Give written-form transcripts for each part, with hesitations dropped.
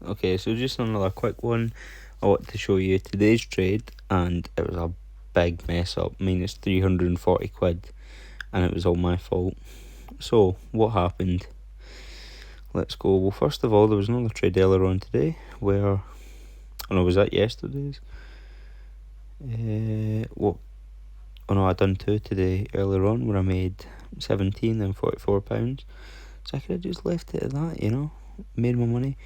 Okay, so just another quick one. I want to show you today's trade, and it was a big mess up, minus 340 quid, and it was all my fault. So, what happened? Let's go. Well, first of all, there was another trade earlier on today where, oh no, was that yesterday's? What? Oh no, I done two today earlier on where I made 17 and £44. So I could have just left it at that, made my money.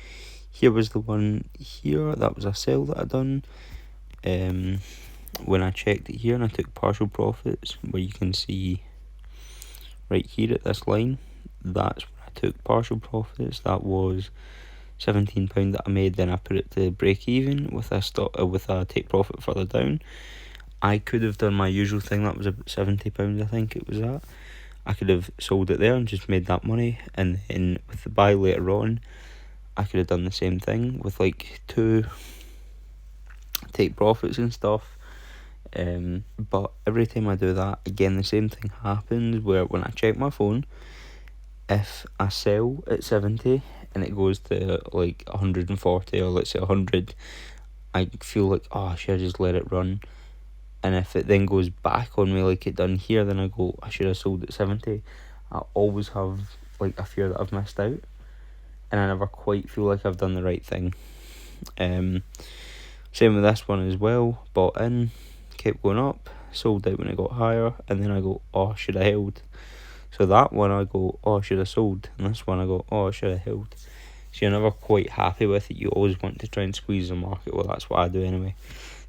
Here was the one here, that was a sell that I done. When I checked it here and I took partial profits, where you can see right here at this line, that's where I took partial profits. That was £17 that I made. Then I put it to break even with a take profit further down. I could have done my usual thing. That was about £70, I think it was at. I could have sold it there and just made that money, and then with the buy later on, I could have done the same thing with like two take profits and stuff. But every time I do that, again, the same thing happens, where when I check my phone, if I sell at 70 and it goes to like 140 or let's say 100, I feel like, oh, I should have just let it run. And if it then goes back on me like it done here, then I go, I should have sold at 70. I always have like a fear that I've missed out, and I never quite feel like I've done the right thing. Same with this one as well. Bought in, kept going up, sold out when it got higher, and then I go, oh, should I held? So that one I go, oh, should I sold? And this one I go, oh, should I held? So you're never quite happy with it. You always want to try and squeeze the market. Well, that's what I do anyway.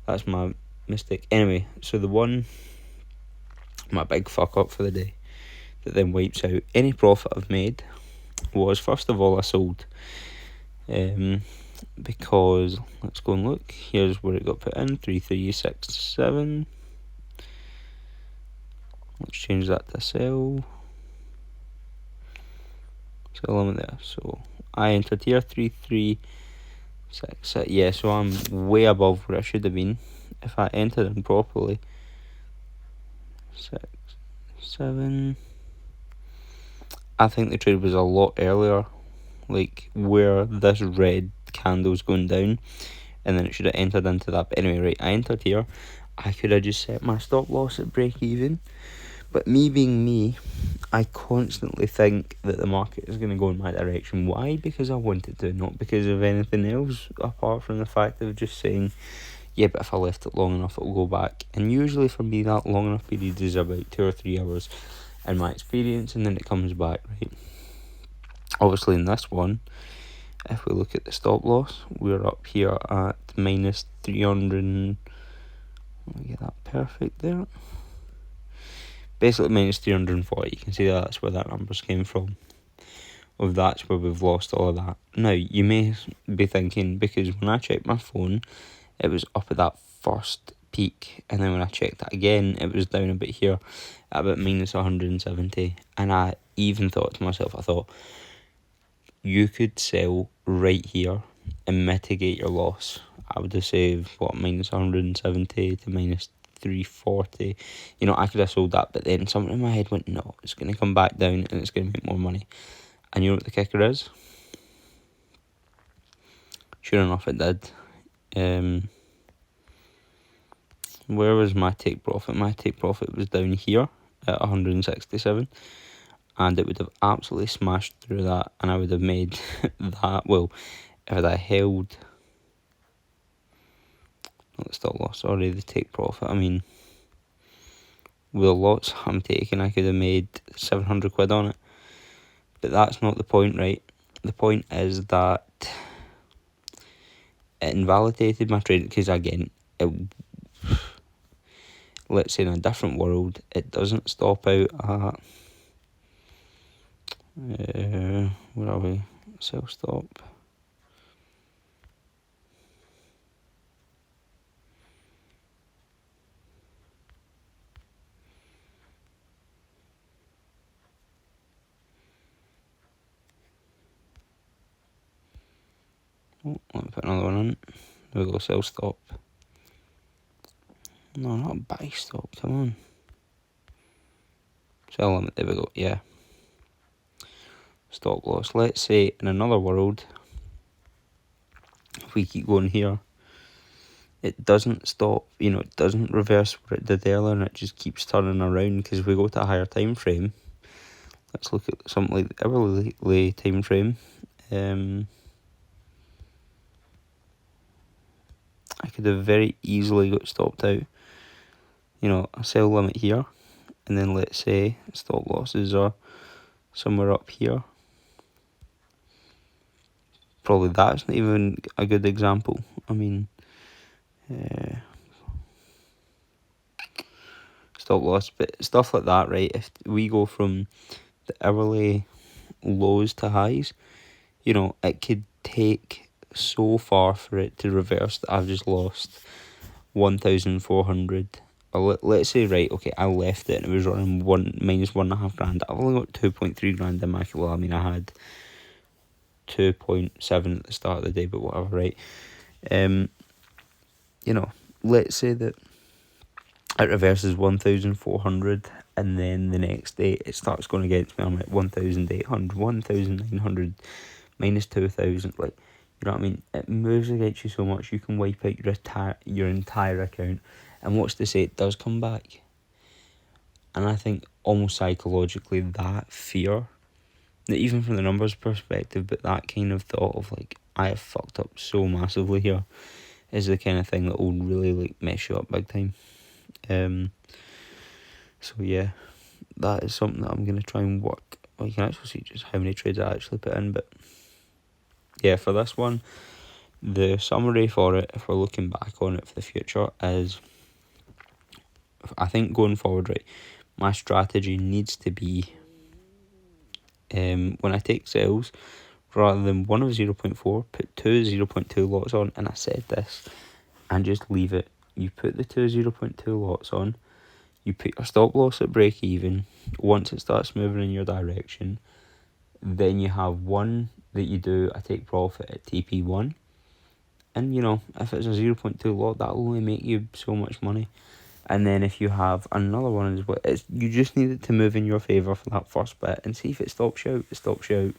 That's my mistake. Anyway, so the one, my big fuck up for the day, that then wipes out any profit I've made, was first of all I sold. Because let's go and look. Here's where it got put in, 3367. Let's change that to sell. Sell limit there. So I entered here 3366. Yeah, so I'm way above where I should have been if I entered in properly. 6, 7. I think the trade was a lot earlier, like where this red candle's going down, and then it should have entered into that. But anyway, right, I entered here. I could have just set my stop loss at break even, but me being me, I constantly think that the market is going to go in my direction. Why? Because I want it to, not because of anything else, apart from the fact of just saying, yeah, but if I left it long enough, it'll go back. And usually for me, that long enough period is about 2 or 3 hours in my experience, and then it comes back, right? Obviously in this one, if we look at the stop loss, we're up here at minus 300. Let me get that perfect there. Basically minus 340. You can see that's where that numbers came from. Of that's where we've lost all of that. Now, you may be thinking, because when I checked my phone, it was up at that first peak, and then when I checked that again, it was down a bit here at about minus 170. And I even thought to myself, I thought, you could sell right here and mitigate your loss. I would have saved, minus 170 to minus 340. I could have sold that, but then something in my head went, no, it's going to come back down and it's going to make more money. And you know what the kicker is? Sure enough, it did. Where was my take profit? My take profit was down here at 167, and it would have absolutely smashed through that, and I would have made that. Well, if I held, not the stop loss, sorry, the take profit. I mean, with the lots I'm taking, I could have made 700 quid on it. But that's not the point, right? The point is that it invalidated my trade, because again, let's say in a different world, it doesn't stop out at, where are we? Sell stop. Oh, let me put another one in. There we go, sell stop. No, not buy stop, come on. Sell limit, there we go, yeah. Stop loss. Let's say in another world, if we keep going here, it doesn't stop, it doesn't reverse what it did earlier, and it just keeps turning around. Because if we go to a higher time frame, let's look at something like the hourly time frame. I could have very easily got stopped out, a sell limit here, and then let's say stop losses are somewhere up here. Probably that's not even a good example. I mean, stop loss, but stuff like that, right? If we go from the hourly lows to highs, it could take so far for it to reverse that I've just lost 1,400. Let's say, right, okay, I left it and it was running minus 1.5 grand. I've only got 2.3 grand in my, well, I mean, I had 2.7 at the start of the day, but whatever, right? Let's say that it reverses 1,400, and then the next day it starts going against me. I'm at 1,800, 1,900, minus 2,000. Like, you know what I mean? It moves against you so much you can wipe out your entire account. And what's to say it does come back? And I think almost psychologically that fear, even from the numbers perspective, but that kind of thought of like, I have fucked up so massively here, is the kind of thing that will really like mess you up big time. So yeah, that is something that I'm going to try and work. Well, you can actually see just how many trades I actually put in, but yeah, for this one, the summary for it, if we're looking back on it for the future, is I think going forward, right, my strategy needs to be, when I take sales, rather than one of 0.4, put two 0.2 lots on. And I said this, and just leave it. You put the two 0.2 lots on, you put your stop loss at break even. Once it starts moving in your direction, then you have one that you do a take profit at TP1. And if it's a 0.2 lot, that'll only make you so much money. And then if you have another one as well, you just need it to move in your favour for that first bit, and see if it stops you out, it stops you out.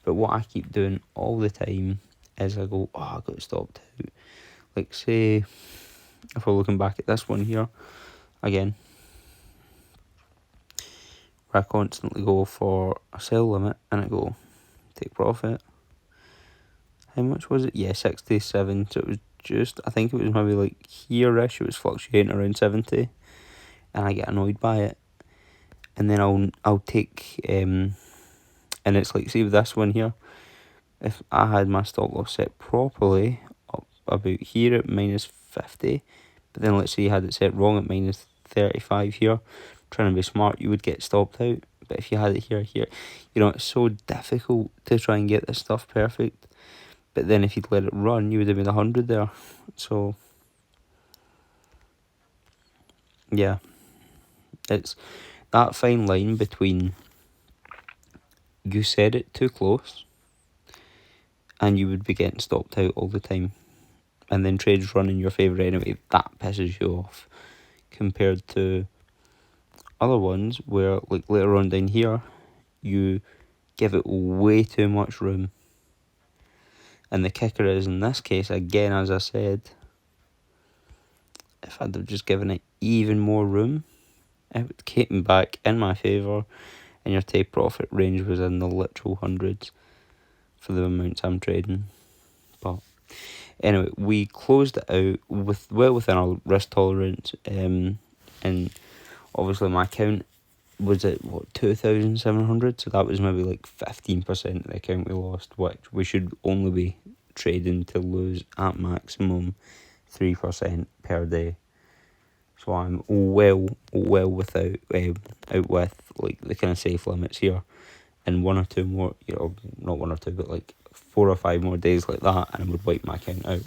But what I keep doing all the time is I go, I got stopped out. Like, say, if we're looking back at this one here, again, where I constantly go for a sell limit, and I go, take profit. How much was it? Yeah, 67. So it was just, I think it was maybe like here-ish, it was fluctuating around 70, and I get annoyed by it. And then I'll take, and it's like, see with this one here, if I had my stop loss set properly up about here at minus 50, but then let's say you had it set wrong at minus 35 here, trying to be smart, you would get stopped out. But if you had it here, it's so difficult to try and get this stuff perfect. But then if you'd let it run, you would have been 100 there. So, yeah, it's that fine line between you set it too close and you would be getting stopped out all the time, and then trades run in your favour anyway. That pisses you off, compared to other ones where, like later on down here, you give it way too much room. And the kicker is, in this case, again, as I said, if I'd have just given it even more room, it would keep me back in my favour, and your take profit range was in the literal hundreds for the amounts I'm trading. But anyway, we closed it out well within our risk tolerance, and obviously my account was at 2,700, so that was maybe like 15% of the account we lost, which we should only be trading to lose at maximum 3% per day. So I'm well without out with like the kind of safe limits here, and one or two more, not one or two, but like 4 or 5 more days like that, and I would wipe my account out.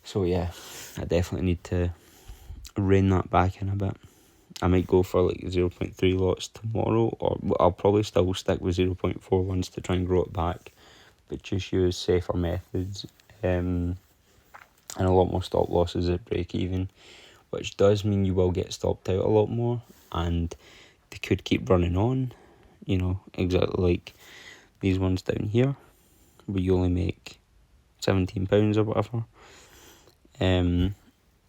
So yeah, I definitely need to rein that back in a bit. I might go for like 0.3 lots tomorrow, or I'll probably still stick with 0.4 ones to try and grow it back, but just use safer methods, and a lot more stop losses at break even, which does mean you will get stopped out a lot more, and they could keep running on, exactly like these ones down here, where you only make £17 or whatever.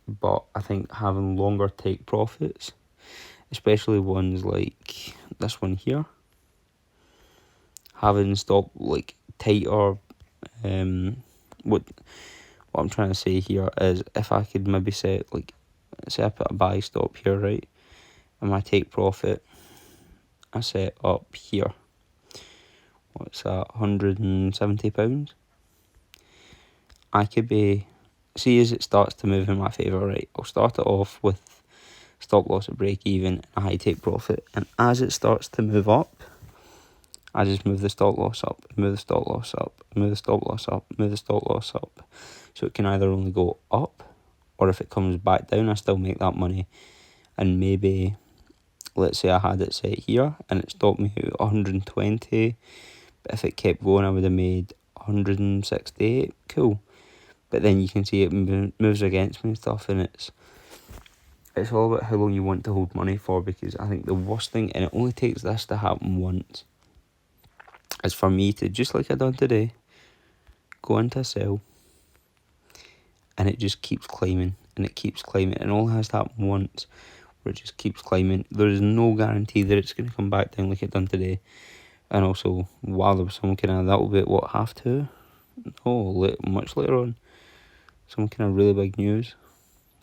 But I think having longer take profits, especially ones like this one here, having stop like tighter, what I'm trying to say here is if I could maybe say I put a buy stop here, right, and my take profit I set up here, what's that, £170, I could be, see as it starts to move in my favour, right, I'll start it off with stop loss at break even and a high take profit, and as it starts to move up, I just move the stop loss up, move the stop loss up, move the stop loss up, move the stop loss up, so it can either only go up, or if it comes back down I still make that money. And maybe, let's say I had it set here and it stopped me at 120, but if it kept going I would have made 168, cool. But then you can see it moves against me and stuff, and it's all about how long you want to hold money for, because I think the worst thing, and it only takes this to happen once, is for me to, just like I done today, go into a sell and it just keeps climbing and it keeps climbing, and it only has to happen once where it just keeps climbing. There is no guarantee that it's going to come back down like it done today. And also, while there was some kind of, that will be at what, half two? No, much later on, some kind of really big news.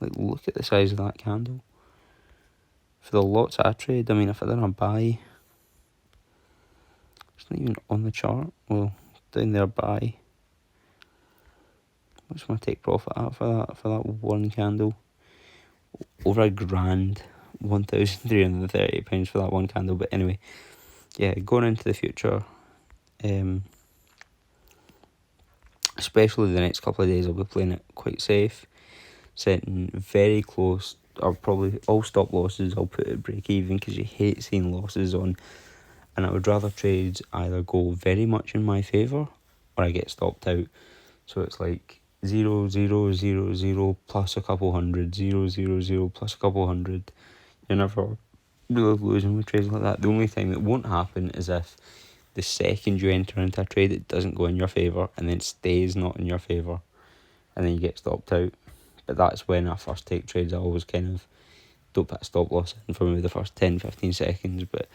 Like, look at the size of that candle. For the lots I trade, I mean, if I didn't buy, it's not even on the chart. Well, down there, buy. What's my take profit at for that one candle? Over £1,000, £1,330 for that one candle. But anyway, yeah, going into the future, especially the next couple of days, I'll be playing it quite safe, setting very close, or probably all stop losses I'll put at break even, because you hate seeing losses on, and I would rather trades either go very much in my favour or I get stopped out. So it's like 0, 0, 0, 0 plus a couple hundred, 0, 0, 0 plus a couple hundred. You're never really losing with trades like that. The only thing that won't happen is if the second you enter into a trade it doesn't go in your favour and then stays not in your favour, and then you get stopped out. But that's when I first take trades. I always kind of don't put a stop loss in for maybe the first 10-15 seconds. But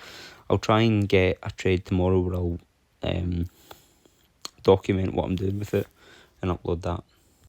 I'll try and get a trade tomorrow where I'll document what I'm doing with it and upload that.